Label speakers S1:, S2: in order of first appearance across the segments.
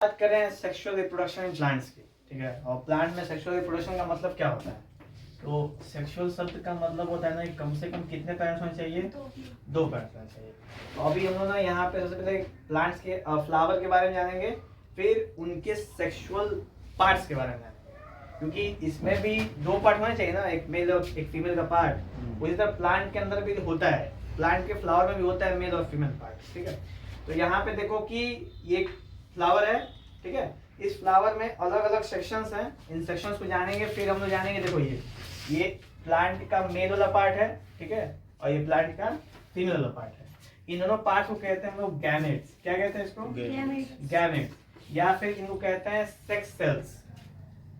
S1: बात करें sexual reproduction in plants की, ठीक है। और प्लांट में सेक्सुअल रिप्रोडक्शन का मतलब क्या होता है? तो सेक्सुअल शब्द का मतलब होता है ना, कम से कम कितने पेरेंट्स होने चाहिए? दो पेरेंट्स होने चाहिए। तो अभी हम लोग ना यहाँ पे सबसे पहले प्लांट्स के फ्लावर के बारे में जानेंगे, फिर उनके सेक्सुअल पार्ट्स के बारे में जानेंगे, क्योंकि इसमें भी दो पार्ट होने चाहिए ना, एक मेल और एक फीमेल का पार्ट। उसी तरह प्लांट के अंदर भी होता है, प्लांट के फ्लावर में भी होता है मेल और फीमेल पार्ट, ठीक है। तो यहाँ पे देखो कि ये फ्लावर है, ठीक है। इस फ्लावर में अलग अलग सेक्शंस हैं, इन सेक्शंस को जानेंगे। फिर हम लोग जानेंगे, देखो ये प्लांट का मेल वाला पार्ट है, ठीक है, और ये प्लांट का फीमेल वाला पार्ट है। इन दोनों पार्ट को कहते हैं हम लोग गैमेट्स। क्या कहते हैं इसको? गैमेट्स। या फिर इनको कहते हैं सेक्स सेल्स,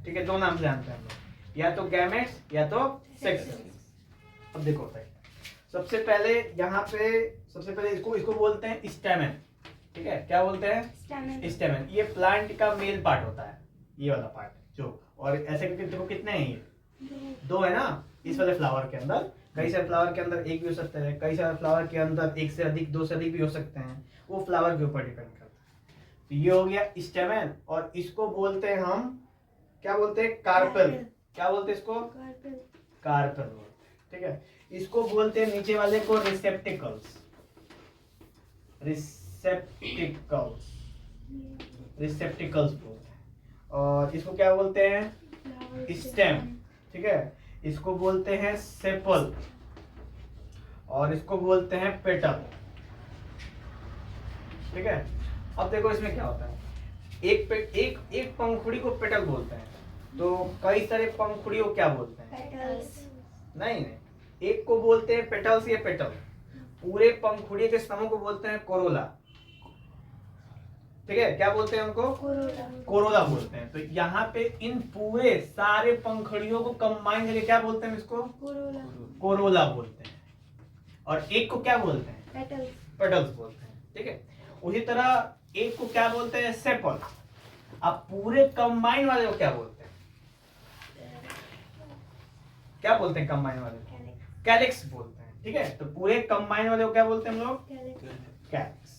S1: ठीक है। दो नाम से जानते हैं हम लोग, या तो गैमेट्स या तो सेक्स सेल्स। अब देखो भाई, सबसे पहले यहाँ पे इसको बोलते हैं स्टेमेन, ठीक है। क्या बोलते हैं? स्टेमेन। ये प्लांट का मेल पार्ट होता है, ये वाला पार्ट जो। और ऐसे करके देखो कितने हैं, ये दो है ना। इस वाले फ्लावर के अंदर, कई सारे फ्लावर के अंदर एक भी हो सकता है, कई सारे फ्लावर के अंदर एक से अधिक, दो से अधिक भी हो सकते हैं, वो फ्लावर के ऊपर डिपेंड करता है। तो ये हो गया स्टेमेन, और इसको बोलते हैं हम, क्या बोलते हैं? कार्पेल। क्या बोलते हैं इसको? कार्पेल बोलते हैं, ठीक है। इसको बोलते हैं नीचे वाले को रिसेप्टिकल्स। रिसेप्टिकल्स बोलते हैं। और इसको क्या बोलते हैं? स्टेम, ठीक है। इसको बोलते हैं सेपल, और इसको बोलते हैं पेटल, ठीक है। अब देखो इसमें क्या होता है, एक पंखुड़ी को पेटल बोलते हैं, तो कई सारे पंखुड़ी को क्या बोलते हैं? पेटल्स। नहीं, एक को बोलते हैं पेटल्स या पेटल। पूरे पंखुड़ी के समूह को बोलते हैं कोरोला, ठीक है। क्या बोलते हैं उनको? कोरोला बोलते हैं। तो यहाँ पे इन पूरे सारे पंखुड़ियों को कंबाइन करके क्या बोलते हैं? इसको कोरोला बोलते हैं। और एक को क्या बोलते हैं? पेटल्स बोलते हैं, ठीक है। उसी तरह एक को क्या बोलते हैं? सेपल। अब पूरे कंबाइन वाले को क्या बोलते हैं? क्या बोलते हैं कंबाइन वाले को? कैलिक्स बोलते हैं, ठीक है। तो पूरे कंबाइन वाले को क्या बोलते हैं हम लोग? कैलिक्स।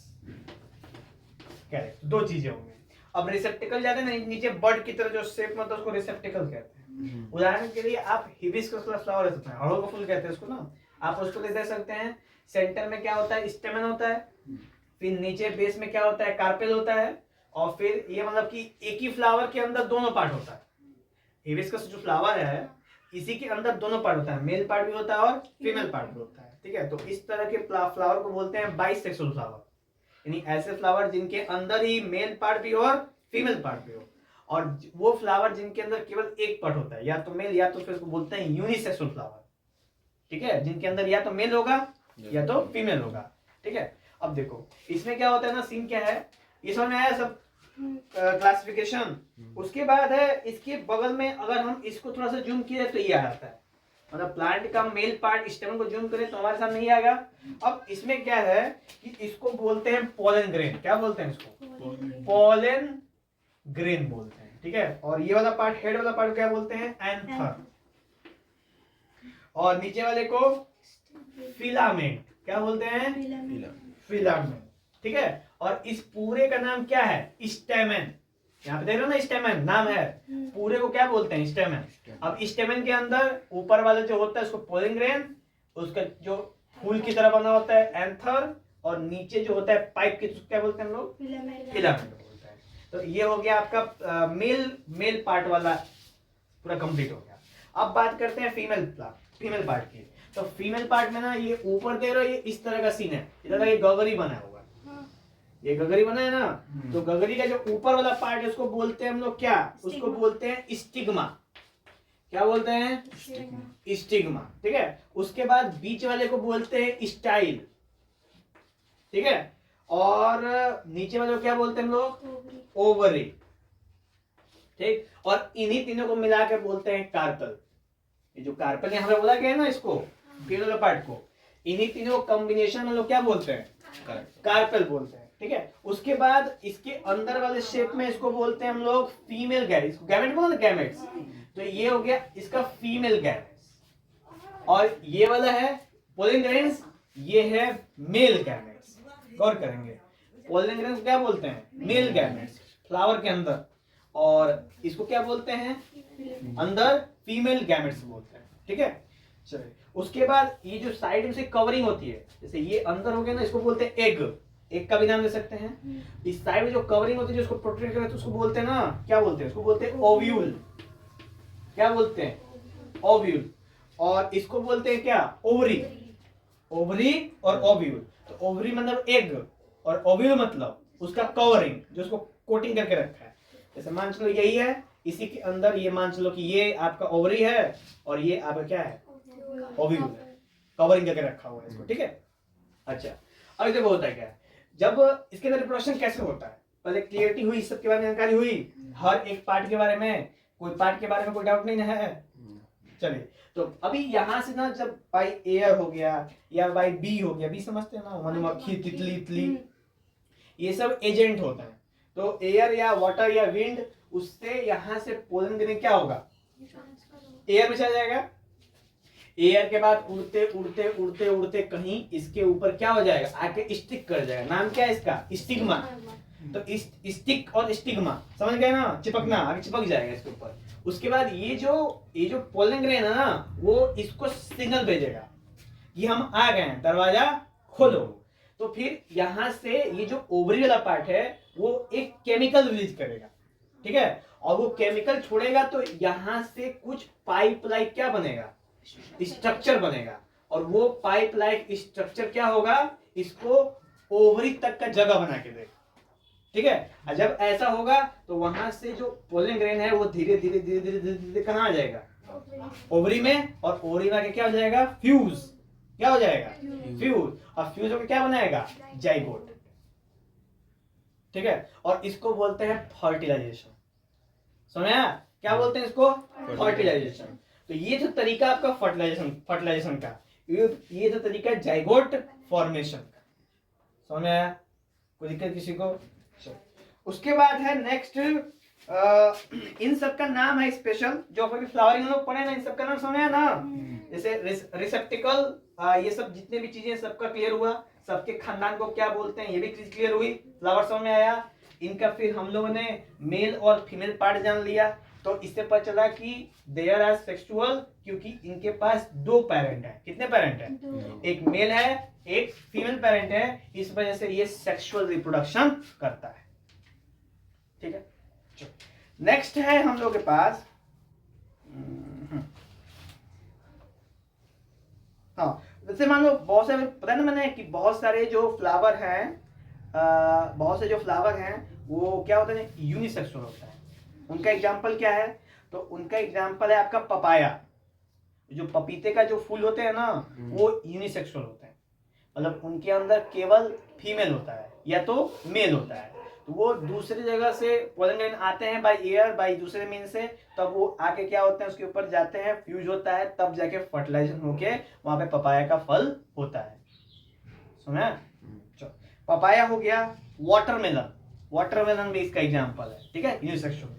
S1: कैलिक्स। दो चीजें होंगी। अब रिसेप्टिकल जाते हैं ना, नीचे बर्ड की तरह जो शेप में, तो उसको रिसेप्टिकल कहते हैं। उदाहरण के लिए आप हिबिस्कस का फ्लावर ले सकते हैं, अड़हुल का फूल कहते हैं उसको ना, आप उसको दे सकते हैं। सेंटर में क्या होता है? स्टेमन होता है। फिर नीचे बेस में क्या होता है? कार्पेल होता है। और फिर ये मतलब कि एक ही फ्लावर के अंदर दोनों पार्ट होता है। हिबिस्कस जो फ्लावर है, इसी के अंदर दोनों पार्ट होता है, मेल पार्ट भी होता है और फीमेल पार्ट भी होता है, ठीक है। तो इस तरह के फ्लावर को बोलते हैं बाइसेक्सुअल फ्लावर, यानी ऐसे फ्लावर जिनके अंदर ही मेल पार्ट भी हो और फीमेल पार्ट भी हो। और वो फ्लावर जिनके अंदर केवल एक पार्ट होता है, या तो मेल या तो फिर उसको बोलते हैं यूनिसेक्सुअल फ्लावर, ठीक है, जिनके अंदर या तो मेल होगा या तो फीमेल होगा, ठीक है। अब देखो इसमें क्या होता है ना, सीन क्या है, ये समझ में आया सब क्लासिफिकेशन। उसके बाद है इसके बगल में, अगर हम इसको थोड़ा सा जूम किए तो ये आ जाता है, मतलब प्लांट का मेल पार्ट स्टेम को जूम करें तो हमारे सामने नहीं आएगा। अब इसमें क्या है कि इसको बोलते हैं पोलन ग्रेन। क्या बोलते हैं इसको? पोलन ग्रेन बोलते हैं, ठीक है। और ये वाला पार्ट, हेड वाला पार्ट क्या बोलते हैं? एंथर। और नीचे वाले को फिलामेंट। क्या बोलते हैं? फिलामेंट, ठीक है। और इस पूरे का नाम क्या है? स्टेमन। यहाँ पे देख रहे हो ना, स्टेमन नाम है, पूरे को क्या बोलते हैं? स्टेमन। अब स्टेमन के अंदर ऊपर वाला जो होता है उसको पोलन ग्रेन, उसका जो फूल की तरह बना होता है एंथर, और नीचे जो होता है पाइप की, क्या बोलते हैं हम लोग? फिलामेंट बोलते हैं। तो ये हो गया आपका मेल पार्ट वाला पूरा कंप्लीट हो गया। अब बात करते हैं फीमेल पार्ट की। तो फीमेल पार्ट में ना, ये ऊपर दे रहे हो, ये इस तरह का सीन है, इधर ये गगरी बना होगा, ये गगरी बना है ना। तो गगरी का जो ऊपर वाला पार्ट है उसको बोलते हैं हम लोग क्या? उसको बोलते हैं स्टिग्मा। क्या बोलते हैं? स्टिग्मा, ठीक है। उसके बाद बीच वाले को बोलते हैं स्टाइल, ठीक है। और नीचे वाले को क्या बोलते हैं हम लोग? ओवरी, ठीक। और इन्हीं तीनों को मिला के बोलते हैं कार्पल। ये जो कार्पल यहाँ पे बोला गया है ना, इसको फीमेल पार्ट को, इन्हीं तीनों कॉम्बिनेशन में लोग क्या बोलते हैं? कार्पल बोलते हैं, ठीक है। उसके बाद इसके अंदर वाले शेप में इसको बोलते हैं हम लोग फीमेल गैमेट्स। गैमेट बोला ना, गैमेट्स। तो ये हो गया इसका फीमेल गैमेट्स। और ये वाला है पोलन ग्रेन्स, ये है मेल गैमेट्स। गौर करेंगे, पोलन ग्रेन्स क्या बोलते हैं? Male gametes. फ्लावर के अंदर, और इसको क्या बोलते हैं, अंदर फीमेल गैमेट्स बोलते हैं, ठीक है। चलिए उसके बाद ये जो साइड में से कवरिंग होती है, जैसे ये अंदर हो गया ना, इसको बोलते हैं एग, एग का भी नाम ले सकते हैं। इस साइड में जो कवरिंग होती है जो उसको प्रोटेक्ट करते हैं उसको बोलते हैं ना, क्या बोलते हैं, उसको बोलते हैं ओव्यूल। क्या बोलते हैं, ओव्यूल। और इसको बोलते हैं क्या, ओवरी। ओवरी और ओव्यूल, तो ओवरी मतलब एग और ओव्यूल मतलब उसका कवरिंग जो उसको कोटिंग करके रखा है। जैसे मान चलो यही है, इसी के अंदर ये मान चलो कि ये आपका ओवरी है और ये आपका क्या है, ओव्यूल है, कवरिंग करके रखा हुआ है इसको, ठीक है। अच्छा अब देखो होता है क्या, जब इसके अंदर रिप्रोडक्शन कैसे होता है, पहले क्लियरिटी हुई, सबके बारे में जानकारी हुई, हर एक पार्ट के बारे में, कोई पार्ट के बारे में कोई डाउट नहीं है। चलिए तो अभी यहाँ से ना जब बाई एयर हो गया या बाई बी हो गया, बी समझते हैं ना, मधुमक्खी, तितली तितली, ये सब एजेंट होता है। तो एयर या वाटर या विंड, उससे यहाँ से पोलन ग्रेन क्या होगा, एयर में चला जाएगा। एयर के बाद उड़ते उड़ते उड़ते उड़ते कहीं इसके ऊपर क्या हो जाएगा, आके स्टिक कर जाएगा। नाम क्या है इसका, स्टिग्मा। तो स्टिक और स्टिग्मा समझ गए ना, चिपकना, आगे चिपक जाएगा इसके ऊपर। उसके बाद ये जो पोलन ग्रेन है ना, वो इसको सिग्नल भेजेगा कि हम आ गए हैं, दरवाजा खोलो। तो फिर यहाँ से ये जो ओवरी वाला पार्ट है वो एक केमिकल रिलीज करेगा, ठीक है। और वो केमिकल छोड़ेगा तो यहाँ से कुछ पाइप लाइक क्या बनेगा, स्ट्रक्चर बनेगा। और वो पाइप लाइक स्ट्रक्चर क्या होगा, इसको ओवरी तक का जगह बना के देगा, ठीक है। और जब ऐसा होगा तो वहां से जो पोलन ग्रेन है वो धीरे धीरे धीरे धीरे धीरे धीरे कहाँ आ जाएगा, ओवरी में। और ओवरी में आके क्या हो जाएगा, फ्यूज। क्या हो जाएगा, फ्यूज। और फ्यूज होकर क्या बनाएगा, जाइगोट, ठीक है। और इसको बोलते हैं फर्टिलाइजेशन। समझा, क्या बोलते हैं इसको, फर्टिलाइजेशन। तो ये जो तरीका आपका फर्टिलाइजेशन का, ये जो तरीका जाइगोट फॉर्मेशन का, समझ में आया, कोई दिक्कत किसी को। उसके बाद है नेक्स्ट, इन सब का नाम है स्पेशल, जो अभी फ्लावरिंग लोग पढ़े ना, इन सब का नाम समझ ना। जैसे रिसेप्टिकल, ये सब जितने भी चीजें, सबका क्लियर हुआ, सबके खानदान को क्या बोलते हैं ये भी क्लियर हुई, फ्लावर समझ में आया। इनका फिर हम लोगों ने मेल और फीमेल पार्ट जान लिया, तो इससे पता चला कि देयर आर सेक्सुअल, क्योंकि इनके पास दो पेरेंट है। कितने पेरेंट है, एक मेल है एक फीमेल पेरेंट है, इस वजह से ये सेक्सुअल रिप्रोडक्शन करता है, ठीक है। नेक्स्ट है हम लोग के पास, हाँ जैसे मान लो बहुत सारे, पता ना मैंने कि बहुत सारे जो फ्लावर हैं, बहुत से जो फ्लावर हैं वो क्या होता है, यूनिसेक्सुअल होता है। उनका एग्जाम्पल क्या है, तो उनका एग्जाम्पल है आपका पपाया। जो पपीते का जो फूल होते हैं ना, वो यूनिसेक्सुअल होते हैं, मतलब उनके अंदर केवल फीमेल होता है या तो मेल होता है। तो वो दूसरी जगह से पोलन ग्रेन आते हैं बाय एयर, बाय दूसरे मीन से, तब वो आके क्या होते हैं, उसके ऊपर जाते हैं, फ्यूज होता है, तब जाके फर्टिलाइजेशन होके वहां पे पपाया का फल होता है। सुना, पपाया हो गया। वाटरमेलन, वाटरमेलन भी इसका एग्जाम्पल है, ठीक है, यूनिसेक्सुअल,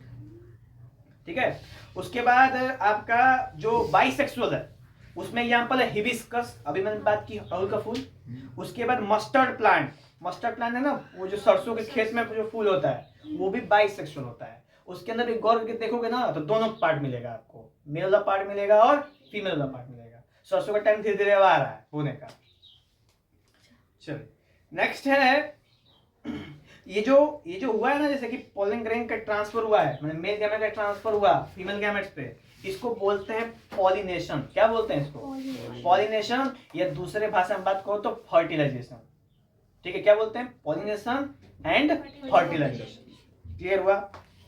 S1: ठीक है। उसके बाद आपका जो बाइसेक्सुअल है, उसमें एग्जाम्पल है हिबिस्कस, अभी मैंने बात की अड़हुल का फूल। उसके बाद मस्टर्ड प्लांट, मस्टर्ड प्लांट है ना, वो जो सरसों के खेत में जो फूल होता है वो भी बाइसेक्सुअल होता है। उसके अंदर भी गौर करके देखोगे ना तो दोनों पार्ट मिलेगा आपको, मेल वाला पार्ट मिलेगा और फीमेल वाला पार्ट मिलेगा। सरसों का टाइम धीरे धीरे आ रहा है होने का। चलिए नेक्स्ट है, ये जो हुआ है ना, जैसे कि पोलन ग्रेन का ट्रांसफर हुआ है, मतलब मेल गैमेट का ट्रांसफर हुआ फीमेल गैमेट्स पे, इसको बोलते हैं पॉलिनेशन। क्या बोलते हैं इसको, पॉलिनेशन, या दूसरे भाषा में बात करो तो फर्टिलाइजेशन, ठीक है। क्या बोलते हैं, पॉलिनेशन एंड फर्टिलाइजेशन। क्लियर हुआ।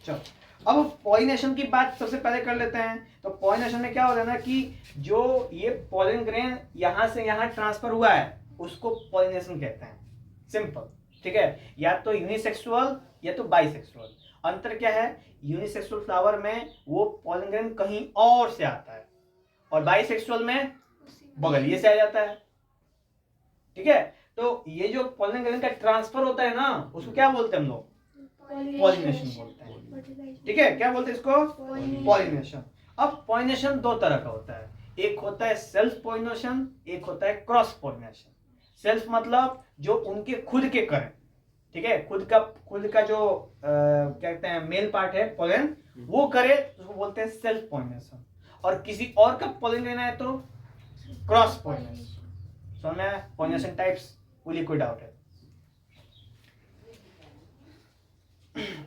S1: चलो अब पॉलिनेशन की बात सबसे पहले कर लेते हैं। तो पॉलिनेशन में क्या होता है ना कि जो ये पोलन ग्रेन यहाँ से यहाँ ट्रांसफर हुआ है उसको पॉलिनेशन कहते हैं, सिंपल, ठीक है। या तो यूनिसेक्सुअल या तो बाइसेक्सुअल। अंतर क्या है, यूनिसेक्सुअल फ्लावर में वो पोलन ग्रेन कहीं और से आता है और बाइसेक्सुअल में बगलिए से आ जाता है, ठीक है। तो ये जो पोलन ग्रेन का ट्रांसफर होता है ना, उसको क्या बोलते हैं हम लोग, पॉलिनेशन बोलते हैं, ठीक है। क्या बोलते हैं इसको, पॉलिनेशन। अब पॉलिनेशन दो तरह का होता है, एक होता है सेल्फ पॉलिनेशन, एक होता है क्रॉस पॉलिनेशन। सेल्फ मतलब जो उनके खुद के करें, ठीक है, खुद का जो क्या कहते हैं मेल पार्ट है पोलन, वो करे तो उसको बोलते हैं सेल्फ पॉलिनेशन। और किसी और का पोलन लेना है तो क्रॉस पॉलिनेशन। समझ में आया? पॉलिनेशन टाइप्स will कोई डाउट है?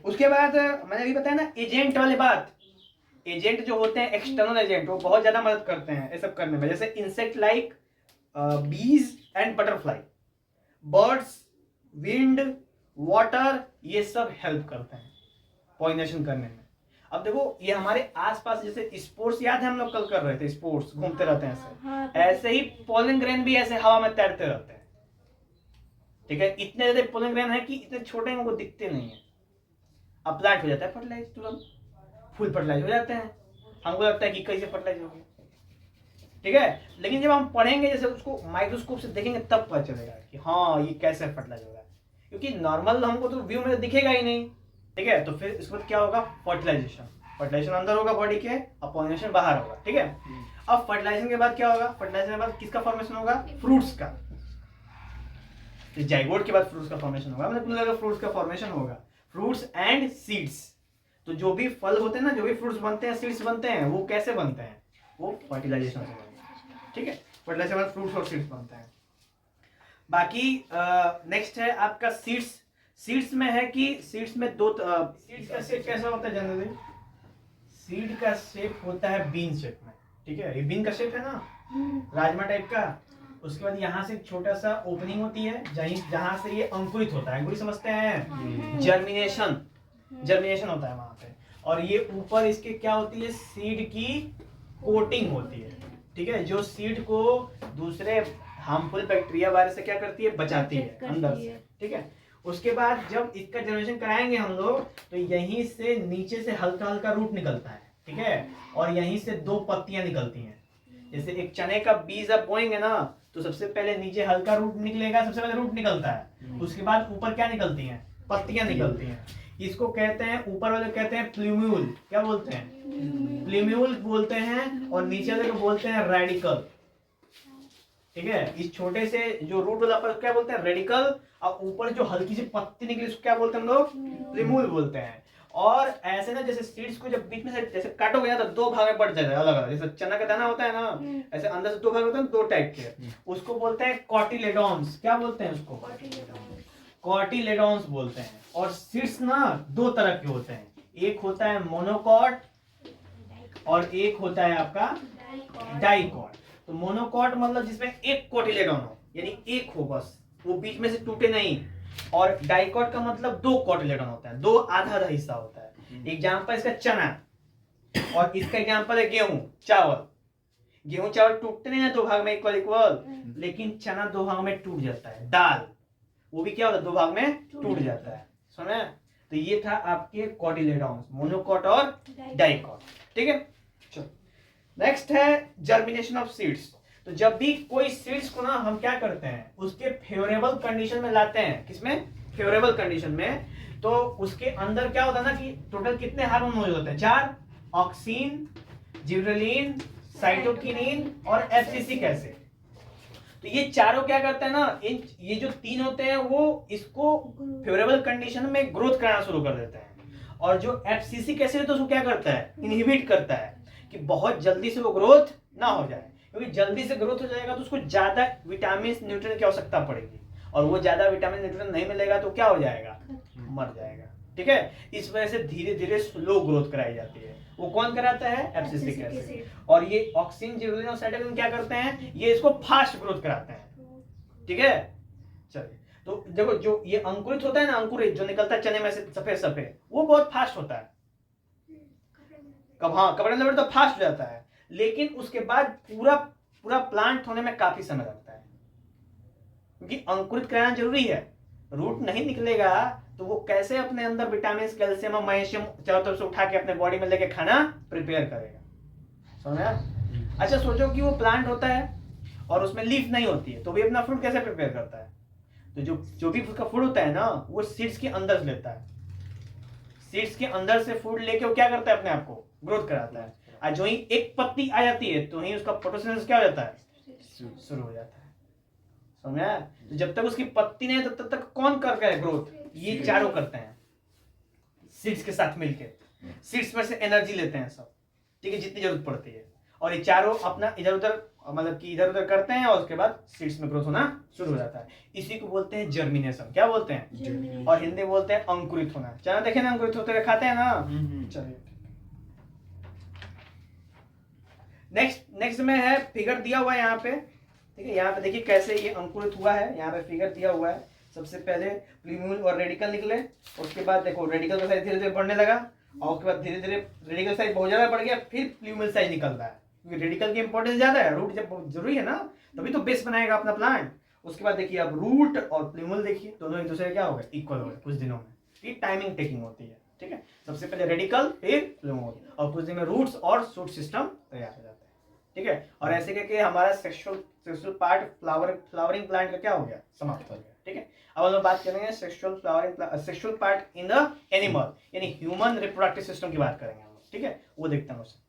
S1: उसके बाद मैंने अभी बताया ना एजेंट वाली बात। एजेंट जो होते हैं एक्सटर्नल एजेंट, वो बहुत ज्यादा मदद करते हैं ये सब करने में। जैसे इंसेक्ट लाइक बीज and butterfly, birds, wind, water, ये सब हेल्प करते हैं पॉलिनेशन करने में। अब देखो ये हमारे आसपास, जैसे स्पोर्ट्स याद है हम लोग कल कर रहे थे, स्पोर्ट्स घूमते रहते हैं ऐसे, ऐसे ही पोलन ग्रेन भी ऐसे हवा में तैरते रहते हैं। ठीक है, इतने ज्यादा पोलन ग्रेन है कि इतने छोटे हैं उनको दिखते नहीं है। अब प्लांट हो जाता है फर्टिलाइज, तुरंत फुल फर्टिलाइज हो जाते हैं। हमको लगता है कि कैसे फर्टिलाइज हो गया, ठीक है, लेकिन जब हम पढ़ेंगे, जैसे उसको माइक्रोस्कोप से देखेंगे, तब पता चलेगा कि हाँ ये कैसे फर्टिलाइज हो रहा है। क्योंकि नॉर्मल हमको तो व्यू में दिखेगा ही नहीं। ठीक है, तो फिर इसके बाद क्या होगा? फर्टिलाइजेशन। फर्टिलाइजेशन अंदर होगा बॉडी के, और पॉलिनेशन बाहर होगा। ठीक है, अब फर्टिलाइजेशन के बाद क्या होगा? फर्टिलाइजेशन के बाद किसका फॉर्मेशन होगा? फ्रूट्स का। जाइगोट के बाद फ्रूट्स का फॉर्मेशन होगा, मतलब फ्रूट्स का फॉर्मेशन होगा। फ्रूट्स एंड सीड्स, तो जो भी फल होते हैं ना, जो भी फ्रूट्स बनते हैं, सीड्स बनते हैं, वो कैसे बनते हैं? वो फर्टिलाइजेशन से बनते हैं। ठीक है, फर्टिलाइजेशन के बाद फ्रूट्स और सीड्स बनते हैं। बाकी नेक्स्ट है आपका सीड्स। सीड्स में है कि सीड्स में दो सीड्स का शेप कैसा होता है जनरली? सीड का शेप होता है बीन शेप में। ठीक है, ये बीन का शेप है ना, राजमा टाइप का। उसके बाद यहाँ से छोटा सा ओपनिंग होती है, जहाँ से ये अंकुरित होता है। अंकुरित समझते हैं? जर्मिनेशन होता है वहां पे। और ये ऊपर इसके क्या होती है? सीड की कोटिंग होती है। ठीक है, जो सीड को दूसरे हार्मफुल बैक्टीरिया वायरस से क्या करती है? बचाती है अंदर से। ठीक है, उसके बाद जब इसका जनरेशन कराएंगे हम लोग, तो यहीं से नीचे से हल्का हल्का रूट निकलता है। ठीक है, और यहीं से दो पत्तियां निकलती हैं। जैसे एक चने का बीज आप बोएंगे ना, तो सबसे पहले नीचे हल्का रूट निकलेगा, सबसे पहले रूट निकलता है। उसके बाद ऊपर क्या निकलती हैं? पत्तियां निकलती हैं। इसको कहते हैं, ऊपर वाले कहते हैं प्लूम्यूल। क्या बोलते हैं? प्लूम्यूल बोलते हैं। और नीचे वाले को बोलते हैं रेडिकल। ठीक है, इस छोटे से जो रूट वाला पर क्या बोलते हैं? रेडिकल। और ऊपर जो हल्की सी पत्ती निकली उसको क्या बोलते हैं हम लोग? प्लूम्यूल बोलते हैं। और ऐसे ना, जैसे सीड्स को जब बीच में से जैसे काटोगे ना, तो दो भाग में बढ़ जाता है अलग अलग। जैसे चना का दाना होता है ना, ऐसे अंदर से दो भाग होते हैं, दो टाइप के। उसको बोलते हैं कॉटिलेडॉन्स। क्या बोलते हैं उसको? कॉटिलेडॉन्स बोलते हैं। और सीड्स ना दो तरह के होते हैं, एक होता है मोनोकॉट और एक होता है आपका डाइकॉट। तो मोनोकॉट मतलब जिसमें एक कॉटिलेडॉन हो, यानी एक हो बस, वो बीच में से टूटे नहीं। और डाइकॉट का मतलब दो कॉटिलेडॉन होता है, दो आधा आधा हिस्सा होता है। एग्जांपल इसका चना, और इसका एग्जांपल है गेहूं, चावल। गेहूं चावल टूटते नहीं है दो भाग में इक्वल, लेकिन चना दो भाग में टूट जाता है। दाल, वो भी क्या होता है? दो भाग में टूट जाता है। सुना? तो ये था आपके कॉटिलेडॉन्स, मोनोकॉट और डाइकॉट। ठीक है, चलो नेक्स्ट है जर्मिनेशन ऑफ सीड्स। तो जब भी कोई सीड्स को ना हम क्या करते हैं? उसके फेवरेबल कंडीशन में लाते हैं। किसमें? फेवरेबल कंडीशन में। तो उसके अंदर क्या होता है ना कि टोटल कितने हार्मोन मौजूद होते हैं? 4, ऑक्सीन, जिबरेलिन, साइटोकिनिन और एफसीसी एसिड। तो ये चारों क्या करते हैं ना, ये जो 3 होते हैं वो इसको फेवरेबल कंडीशन में ग्रोथ कराना शुरू कर देते हैं। और जो एफसीसी एसिड है तो उसको क्या करता है? इनहिबिट करता है कि बहुत जल्दी से वो ग्रोथ ना हो जाए। क्योंकि जल्दी से ग्रोथ हो जाएगा तो उसको ज्यादा विटामिन न्यूट्रिएंट की आवश्यकता पड़ेगी, और वो ज्यादा विटामिन न्यूट्रिएंट नहीं मिलेगा तो क्या हो जाएगा? मर जाएगा। ठीक है, इस वजह से धीरे धीरे स्लो ग्रोथ कराई जाती है। वो कौन कराता है? Abscisic acid. और ये ऑक्सीन, जिबरेलिन और साइटोकिनिन क्या करते हैं? ये इसको फास्ट ग्रोथ कराते हैं। ठीक है, चलिए, तो देखो जो ये अंकुरित होता है ना, अंकुरित जो निकलता है चने में से सफेद सफेद, वो बहुत फास्ट होता है। कपड़े में तो फास्ट हो जाता है, लेकिन उसके बाद पूरा प्लांट होने में काफी समय लगता है, क्योंकि अंकुरित कराना जरूरी है। रूट नहीं निकलेगा तो वो कैसे अपने अंदर विटामिन, कैल्शियम और मैग्नीशियम चारों तरफ से उठा के अपने बॉडी में लेके खाना प्रिपेयर करेगा? समझा? अच्छा, सोचो कि वो प्लांट होता है और उसमें लीफ नहीं होती है, तो भी अपना फ्रूट कैसे प्रिपेयर करता है? तो जो भी उसका फूड होता है ना, वो सीड्स के अंदर से लेता है। सीड्स के अंदर से फूड लेके वो क्या करता है? अपने आप को ग्रोथ कराता है। और जो ही एक पत्ती आ जाती है तो ही उसका फोटोसिंथेसिस क्या हो जाता है? शुरू हो जाता है। समझा? तो जब तक उसकी पत्ती नहीं है तब तक कौन कर रहा है ग्रोथ? ये चारों करते हैं सीड्स के साथ मिलके, सीड्स में से एनर्जी लेते हैं सब, ठीक है, जितनी जरूरत पड़ती है, और ये चारों अपना इधर उधर मतलब कि इधर उधर करते हैं और उसके बाद सीड्स में ग्रोथ होना शुरू हो जाता है। इसी को बोलते हैं जर्मिनेशन। क्या बोलते हैं? और हिंदी बोलते हैं अंकुरित होना। चना देखे ना अंकुरित होते हुए खाते हैं ना। चलिए नेक्स्ट में है फिगर दिया हुआ है यहाँ पे, ठीक है। यहाँ पे देखिए कैसे ये अंकुरित हुआ है, यहाँ पे फिगर दिया हुआ है। सबसे पहले प्लूम्यूल और रेडिकल निकले, उसके बाद देखो रेडिकल का साइज धीरे धीरे बढ़ने लगा, और उसके बाद धीरे धीरे रेडिकल साइज बहुत ज्यादा बढ़ गया, फिर प्लूम्यूल साइज निकल रहा है, क्योंकि रेडिकल की इंपॉर्टेंस ज्यादा है, रूट जब जरूरी है ना, तभी तो बेस बनाएगा अपना प्लांट। उसके बाद देखिए अब रूट और प्लूम्यूल देखिए दोनों एक दूसरे क्या हो गए, इक्वल हो गए कुछ दिनों में। ये टाइमिंग टेकिंग होती है, ठीक है। सबसे पहले रेडिकल फिर प्लूम्यूल, और कुछ दिन में रूट्स और शूट सिस्टम तैयार हो जाता है, ठीक है। और ऐसे करके हमारा सेक्सुअल पार्ट फ्लावरिंग प्लांट का क्या हो गया, समाप्त हो गया, ठीक है। अब हम लोग बात करेंगे sexual part in the animal, यानी ह्यूमन रिप्रोडक्टिव सिस्टम की बात करेंगे हम लोग, ठीक है। वो देखते हैं उससे।